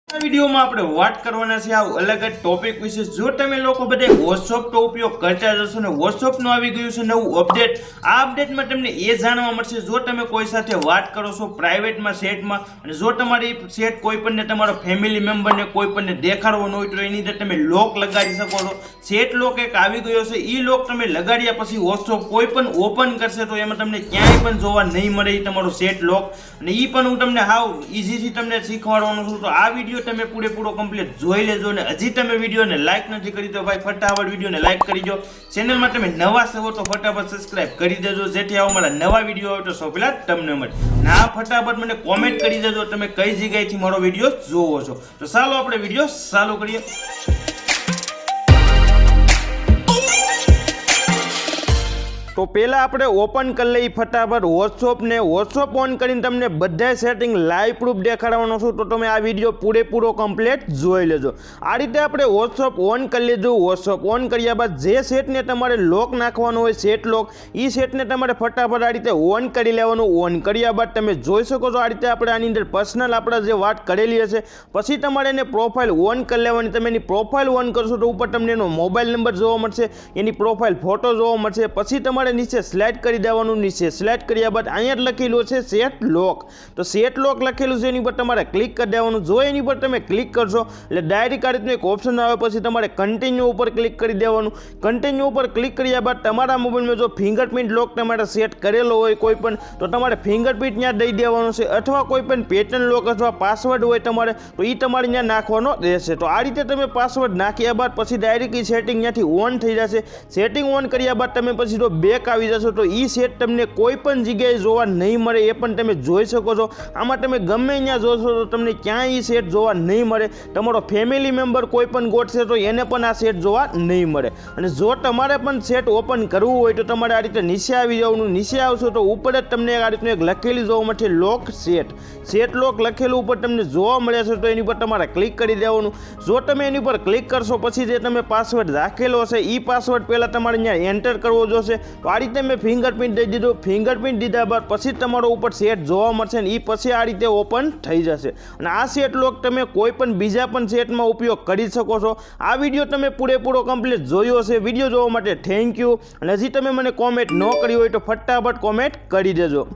આ વિડીયોમાં આપણે વાત કરવાના છે આ અલગ જ ટોપિક વિશે। જો તમે લોકો બધે WhatsApp નો ઉપયોગ કરતા જશો ને WhatsApp નું આવી ગયું છે નવું અપડેટ, આ અપડેટમાં તમને એ જાણવા મળશે જો તમે કોઈ સાથે વાત કરો છો પ્રાઇવેટમાં સેટમાં, અને જો તમારી સેટ કોઈ પણને તમારો ફેમિલી મેમ્બરને કોઈ પણને દેખાડવો ન હોય તો એની અંદર તમે લોક લગાડી શકો છો। સેટ લોક એક આવી ગયો છે, એ લોક તમે લગાડ્યા પછી WhatsApp કોઈ પણ ઓપન કરશે તો એમાં તમને ક્યાંય પણ જોવા નહીં મળે એ તમારો સેટ લોક, અને એ પણ હું તમને હાવ ઇઝીથી તમને શીખવાડવાનો છું। તો આ વિડીયો તમે પૂરેપૂરો કમ્પ્લીટ જોઈ લેજો, ને હજી તમે વિડીયોને લાઈક નથી કરી તો ભાઈ ફટાફટ વિડીયોને લાઈક કરી દો। ચેનલમાં તમે નવા છો તો ફટાફટ સબસ્ક્રાઇબ કરી દેજો, જેથી આવા મારા નવા વિડીયો આવે તો સૌ પહેલા તમને મળે। ના ફટાફટ મને કોમેન્ટ કરી દેજો તમે કઈ જગ્યાએથી મારો વિડીયો જોવો છો। તો ચાલો આપણે વિડીયો ચાલુ કરીએ। તો પહેલા આપણે ઓપન કરી લઈએ ફટાફટ WhatsApp ને। WhatsApp ઓન કરીને તમને બધા સેટિંગ લાઈવ પ્રૂફ દેખાડવાનો છું, તો તમે આ વિડીયો પૂરેપૂરો કમ્પ્લીટ જોઈ લેજો। આ રીતે આપણે WhatsApp ઓન કરી લેજો। WhatsApp ઓન કર્યા બાદ જે સેટને તમારે લોક નાખવાનો હોય સેટ લોક, એ સેટને તમારે ફટાફટ આ રીતે ઓન કરી લેવાનું। ઓન કર્યા બાદ તમે જોઈ શકો છો આ રીતે આપણે આની અંદર પર્સનલ આપણે જે વાત કરેલી હશે, પછી તમારે એને પ્રોફાઇલ ઓન કરી લેવાની। તમે એની પ્રોફાઇલ ઓન કરશો તો ઉપર તમને એનો મોબાઈલ નંબર જોવા મળશે, એની પ્રોફાઇલ ફોટો જોવા મળશે, પછી તમારે નીચે સ્લાઇડ કરી દેવાનું। નીચે સ્લાઇડ કર્યા બાદ અહીંયા લખેલું છે સેટ લોક, તો સેટ લોક લખેલું છે એની પર તમારે ક્લિક કરી દેવાનું। જો એની પર તમે ક્લિક કરશો એટલે ડાયરેક્ટ આ રીતનું એક ઓપ્શન આવે, પછી તમારે કન્ટિન્યુ ઉપર ક્લિક કરી દેવાનું। કન્ટિન્યુ ઉપર ક્લિક કર્યા બાદ તમારા મોબાઈલમાં જો ફિંગરપ્રિન્ટ લોક તમારે સેટ કરેલો હોય કોઈ પણ, તો તમારે ફિંગરપ્રિન્ટ ત્યાં દઈ દેવાનું છે, અથવા કોઈ પણ પેટર્ન લોક અથવા પાસવર્ડ હોય તમારે તો એ તમારે ત્યાં નાખવાનો રહેશે। તો આ રીતે તમે પાસવર્ડ નાખ્યા બાદ પછી ડાયરેક્ટ એ સેટિંગ ત્યાંથી ઓન થઈ જશે। સેટિંગ ઓન કર્યા બાદ તમે પછી જો બેક આવી જશો તો ઈ સેટ તમને કોઈ પણ જગ્યાએ જોવા નહીં મળે, એ પણ તમે જોઈ શકો છો। આમાં તમે ગમે ત્યાં જોશો તો તમને ક્યાંય ઈ સેટ જોવા નહીં મળે। તમારો ફેમિલી મેમ્બર કોઈ પણ ગોઠશે તો એને પણ આ સેટ જોવા નહીં મળે। અને જો તમારે પણ સેટ ઓપન કરવું હોય તો તમારે આ રીતે નીચે આવી જવાનું। નીચે આવશો તો ઉપર જ તમને આ રીતનું એક લખેલું જોવા મળશે લોક સેટ, સેટ લોક લખેલું ઉપર તમને જોવા મળે છે, તો એની પર તમારે ક્લિક કરી દેવાનું। જો તમે એની પર ક્લિક કરશો પછી જે તમે પાસવર્ડ રાખેલો હશે એ પાસવર્ડ પહેલાં તમારે ત્યાં એન્ટર કરવો જોશે। તો આ રીતે મેં ફિંગરપ્રિન્ટ દઈ દીધું। ફિંગરપ્રિન્ટ દીધા બાદ પછી તમારો ઉપર સેટ જોવા મળશે ને એ પછી આ રીતે ઓપન થઈ જશે, અને આ સેટ લોક તમે કોઈ પણ બીજા પણ સેટમાં ઉપયોગ કરી શકો છો। આ વિડીયો તમે પૂરેપૂરો કમ્પ્લીટ જોયો હશે। વિડીયો જોવા માટે થેન્ક યુ, અને હજી તમે મને કોમેન્ટ ન કરી હોય તો ફટાફટ કોમેન્ટ કરી દેજો।